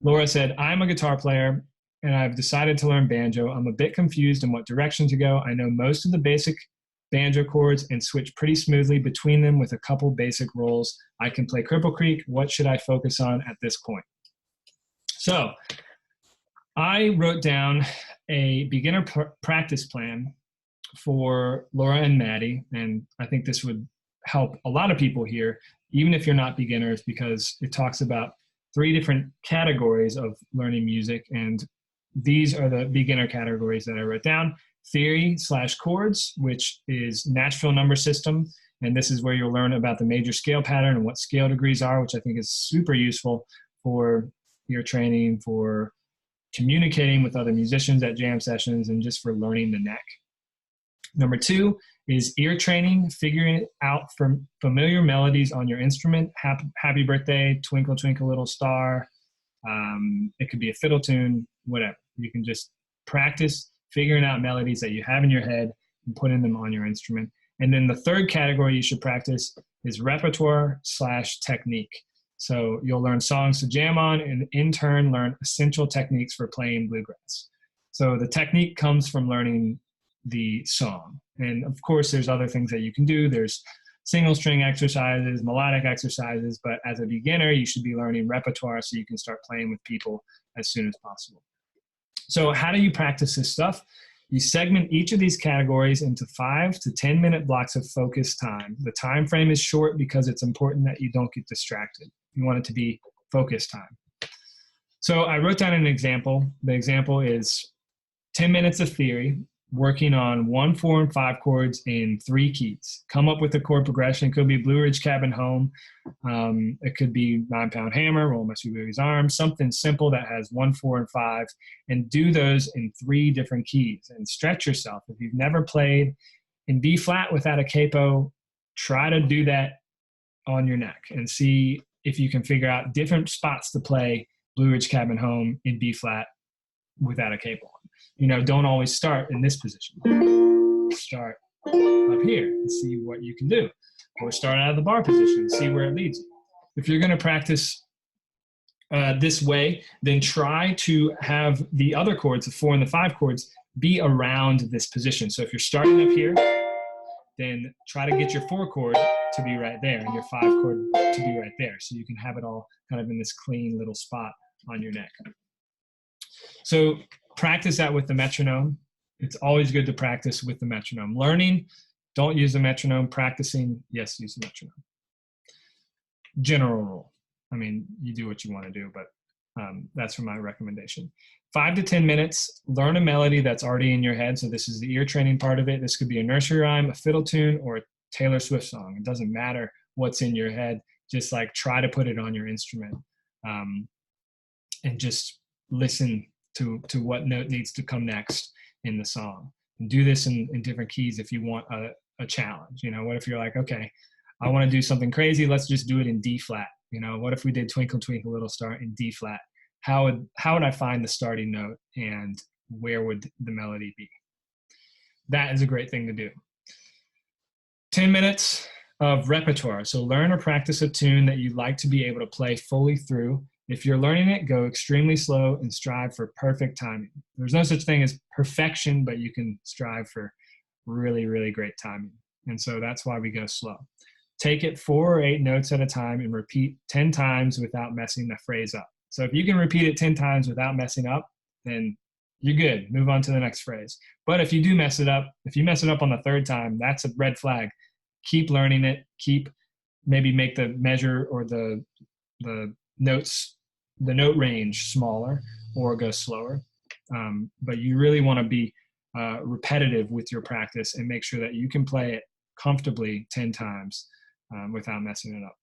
Laura said, I'm a guitar player and I've decided to learn banjo. I'm a bit confused in what direction to go. I know most of the basic banjo chords and switch pretty smoothly between them with a couple basic rolls. I can play Cripple Creek. What should I focus on at this point? So I wrote down a beginner practice plan for Laura and Maddie, and I think this would help a lot of people here, even if you're not beginners, because it talks about 3 different categories of learning music, and these are the beginner categories that I wrote down. Theory/chords, which is Nashville number system, and this is where you'll learn about the major scale pattern and what scale degrees are, which I think is super useful for your training, for communicating with other musicians at jam sessions, and just for learning the neck. Number 2 is ear training, figuring out from familiar melodies on your instrument. Happy Birthday, Twinkle Twinkle Little Star. It could be a fiddle tune, whatever. You can just practice figuring out melodies that you have in your head and putting them on your instrument. And then the third category you should practice is repertoire/technique. So you'll learn songs to jam on and in turn learn essential techniques for playing bluegrass. So the technique comes from learning the song. And of course, there's other things that you can do. There's single string exercises, melodic exercises, but as a beginner, you should be learning repertoire so you can start playing with people as soon as possible. So how do you practice this stuff? You segment each of these categories into 5 to 10 minute blocks of focused time. The time frame is short because it's important that you don't get distracted. You want it to be focused time. So I wrote down an example. The example is 10 minutes of theory, working on 1, 4, and 5 chords in 3 keys. Come up with a chord progression. It could be Blue Ridge Cabin Home. It could be 9-Pound Hammer, Roll My Sweet Baby's Arm, something simple that has 1, 4, and 5, and do those in 3 different keys and stretch yourself. If you've never played in B flat without a capo, try to do that on your neck and see if you can figure out different spots to play Blue Ridge Cabin Home in B flat without a capo on. You know, don't always start in this position. Start up here and see what you can do. Or start out of the bar position and see where it leads you. If you're going to practice this way, then try to have the other chords, the 4 and the 5 chords, be around this position. So if you're starting up here, then try to get your 4 chord to be right there and your 5 chord to be right there. So you can have it all kind of in this clean little spot on your neck. So practice that with the metronome. It's always good to practice with the metronome. Learning, don't use the metronome. Practicing, yes, use the metronome. General rule. I mean, you do what you want to do, but that's my recommendation. 5 to 10 minutes, learn a melody that's already in your head. So this is the ear training part of it. This could be a nursery rhyme, a fiddle tune, or a Taylor Swift song. It doesn't matter what's in your head. Just like try to put it on your instrument and just listen to what note needs to come next in the song. And do this in different keys if you want a challenge. You know, what if you're like, okay, I want to do something crazy. Let's just do it in D flat. You know, what if we did Twinkle Twinkle Little Star in D flat? How would I find the starting note and where would the melody be? That is a great thing to do. 10 minutes of repertoire. So learn or practice a tune that you'd like to be able to play fully through. If you're learning it, go extremely slow and strive for perfect timing. There's no such thing as perfection, but you can strive for really, really great timing. And so that's why we go slow. Take it 4 or 8 notes at a time and repeat 10 times without messing the phrase up. So if you can repeat it 10 times without messing up, then you're good. Move on to the next phrase. But if you do mess it up, if you mess it up on the 3rd time, that's a red flag. Keep learning it. Maybe make the measure or the notes, the note range smaller or go slower. But you really want to be repetitive with your practice and make sure that you can play it comfortably 10 times without messing it up.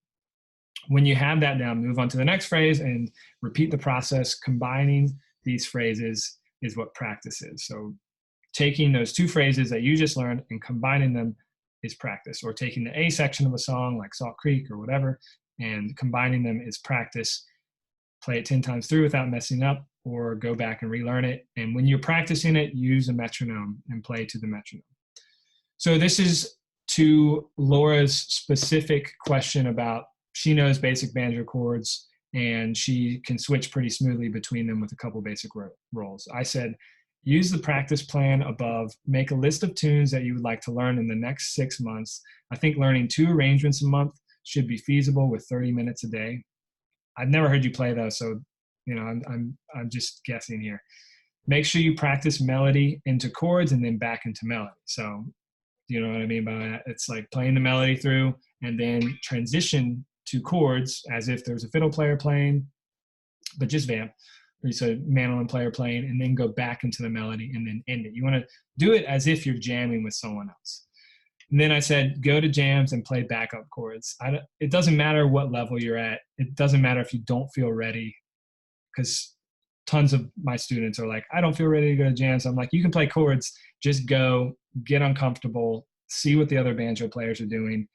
When you have that down, move on to the next phrase and repeat the process. Combining these phrases is what practice is. So taking those 2 phrases that you just learned and combining them is practice. Or taking the A section of a song like Salt Creek or whatever and combining them is practice. Play it 10 times through without messing up, or go back and relearn it. And when you're practicing it, use a metronome and play to the metronome. So this is to Laura's specific question about she knows basic banjo chords and she can switch pretty smoothly between them with a couple basic roles. I said, use the practice plan above, make a list of tunes that you would like to learn in the next 6 months. I think learning 2 arrangements a month should be feasible with 30 minutes a day. I've never heard you play those, so I'm just guessing here. Make sure you practice melody into chords and then back into melody. So you know what I mean by that? It's like playing the melody through and then transition to chords as if there's a fiddle player playing, but just vamp. Or you said mandolin player playing, and then go back into the melody and then end it. You want to do it as if you're jamming with someone else. And then I said, go to jams and play backup chords. It doesn't matter what level you're at. It doesn't matter if you don't feel ready, because tons of my students are like, I don't feel ready to go to jams. I'm like, you can play chords, just go, get uncomfortable, see what the other banjo players are doing,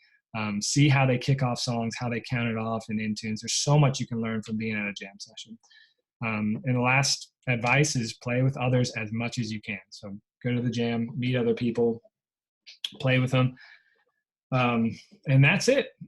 see how they kick off songs, how they count it off and in tunes. There's so much you can learn from being at a jam session. And the last advice is play with others as much as you can. So go to the jam, meet other people, play with them. And that's it.